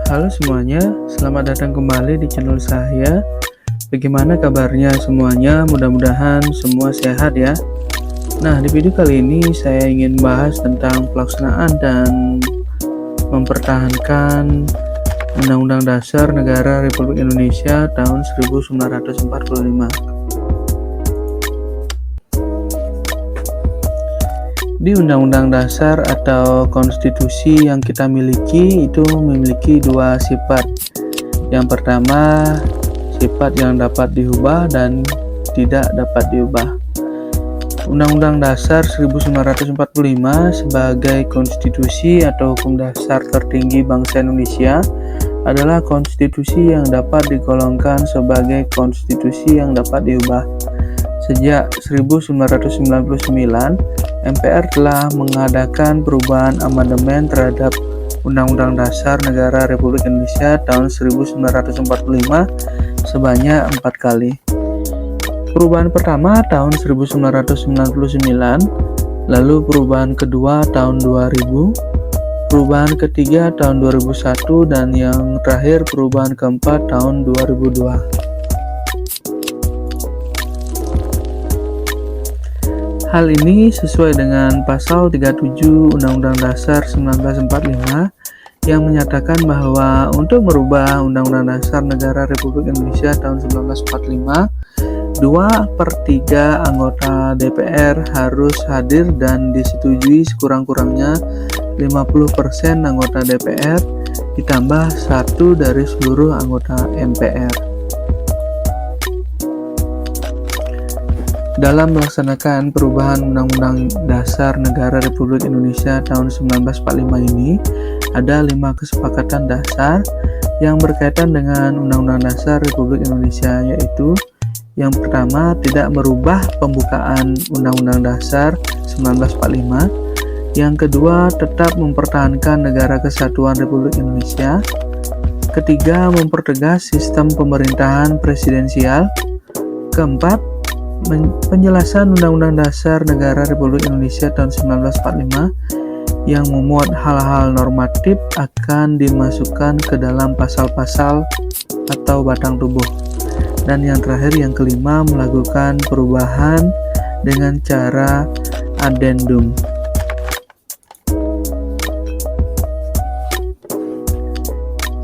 Halo semuanya, selamat datang kembali di channel saya. Bagaimana kabarnya semuanya? Mudah-mudahan semua sehat ya. Nah, di video kali ini saya ingin bahas tentang pelaksanaan dan mempertahankan Undang-Undang Dasar Negara Republik Indonesia tahun 1945. Di Undang-Undang Dasar atau konstitusi yang kita miliki itu memiliki dua sifat. Yang pertama, sifat yang dapat diubah dan tidak dapat diubah. Undang-Undang Dasar 1945 sebagai konstitusi atau hukum dasar tertinggi bangsa Indonesia adalah konstitusi yang dapat digolongkan sebagai konstitusi yang dapat diubah. Sejak 1999, MPR telah mengadakan perubahan amandemen terhadap Undang-Undang Dasar Negara Republik Indonesia tahun 1945 sebanyak 4 kali. Perubahan pertama tahun 1999, lalu perubahan kedua tahun 2000, perubahan ketiga tahun 2001, dan yang terakhir perubahan keempat tahun 2002. Hal ini sesuai dengan pasal 37 Undang-Undang Dasar 1945 yang menyatakan bahwa untuk merubah Undang-Undang Dasar Negara Republik Indonesia tahun 1945, 2/3 anggota DPR harus hadir dan disetujui sekurang-kurangnya 50% anggota DPR ditambah 1 dari seluruh anggota MPR. Dalam melaksanakan perubahan Undang-Undang Dasar Negara Republik Indonesia tahun 1945 ini, ada 5 kesepakatan dasar yang berkaitan dengan Undang-Undang Dasar Republik Indonesia, yaitu yang pertama, tidak merubah pembukaan Undang-Undang Dasar 1945. Yang kedua, tetap mempertahankan Negara Kesatuan Republik Indonesia. Ketiga, mempertegas sistem pemerintahan presidensial. Keempat, penjelasan Undang-Undang Dasar Negara Republik Indonesia tahun 1945 yang memuat hal-hal normatif akan dimasukkan ke dalam pasal-pasal atau batang tubuh. Dan yang terakhir, yang kelima, melakukan perubahan dengan cara adendum.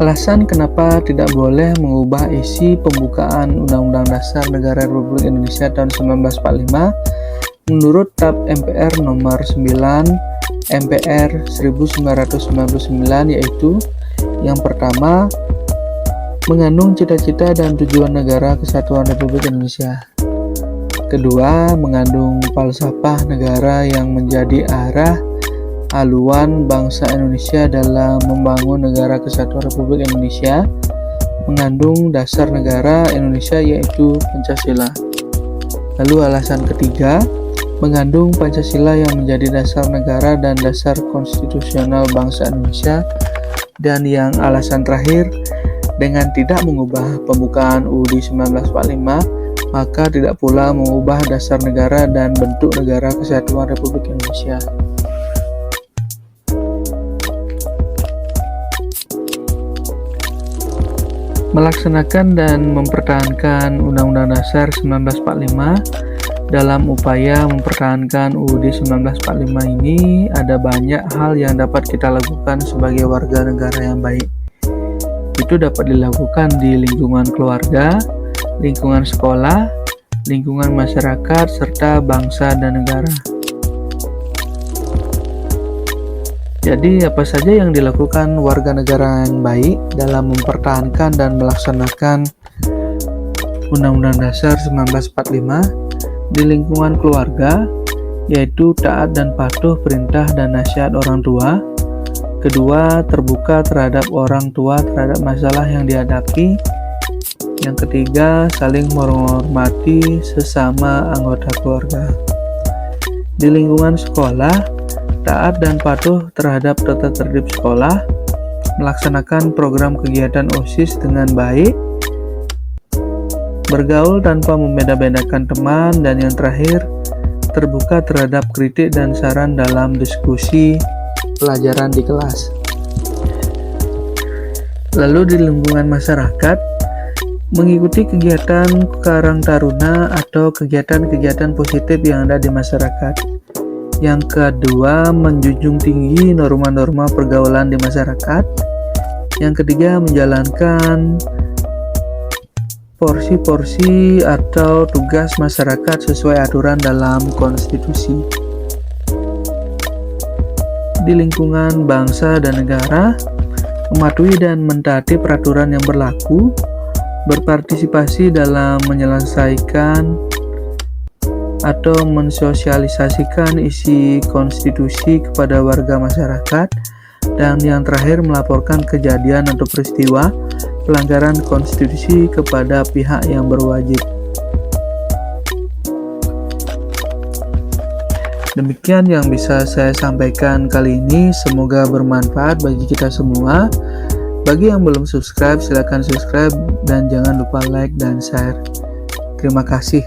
Alasan kenapa tidak boleh mengubah isi pembukaan Undang-Undang Dasar Negara Republik Indonesia tahun 1945 menurut TAP MPR nomor 9 MPR 1999, yaitu yang pertama, mengandung cita-cita dan tujuan Negara Kesatuan Republik Indonesia. Kedua, mengandung falsafah negara yang menjadi arah haluan bangsa Indonesia dalam membangun Negara Kesatuan Republik Indonesia, mengandung dasar negara Indonesia yaitu Pancasila. Lalu alasan ketiga, mengandung Pancasila yang menjadi dasar negara dan dasar konstitusional bangsa Indonesia. Dan yang alasan terakhir, dengan tidak mengubah pembukaan UUD 1945, maka tidak pula mengubah dasar negara dan bentuk Negara Kesatuan Republik Indonesia. Melaksanakan dan mempertahankan Undang-Undang Dasar 1945 dalam upaya mempertahankan UUD 1945 ini ada banyak hal yang dapat kita lakukan sebagai warga negara yang baik. Itu dapat dilakukan di lingkungan keluarga, lingkungan sekolah, lingkungan masyarakat, serta bangsa dan negara. Jadi, apa saja yang dilakukan warga negara yang baik dalam mempertahankan dan melaksanakan Undang-Undang Dasar 1945 di lingkungan keluarga, yaitu taat dan patuh perintah dan nasihat orang tua. Kedua, terbuka terhadap orang tua terhadap masalah yang dihadapi. Yang ketiga, saling menghormati sesama anggota keluarga. Di lingkungan sekolah, taat dan patuh terhadap tata tertib sekolah, melaksanakan program kegiatan OSIS dengan baik, bergaul tanpa membeda-bedakan teman, dan yang terakhir, terbuka terhadap kritik dan saran dalam diskusi pelajaran di kelas. Lalu di lingkungan masyarakat, mengikuti kegiatan Karang Taruna atau kegiatan-kegiatan positif yang ada di masyarakat. Yang kedua, menjunjung tinggi norma-norma pergaulan di masyarakat. Yang ketiga, menjalankan porsi-porsi atau tugas masyarakat sesuai aturan dalam konstitusi. Di lingkungan bangsa dan negara, mematuhi dan mentaati peraturan yang berlaku, berpartisipasi dalam menyelesaikan atau mensosialisasikan isi konstitusi kepada warga masyarakat, dan yang terakhir melaporkan kejadian atau peristiwa pelanggaran konstitusi kepada pihak yang berwajib. Demikian yang bisa saya sampaikan kali ini, semoga bermanfaat bagi kita semua. Bagi yang belum subscribe, silakan subscribe dan jangan lupa like dan share. Terima kasih.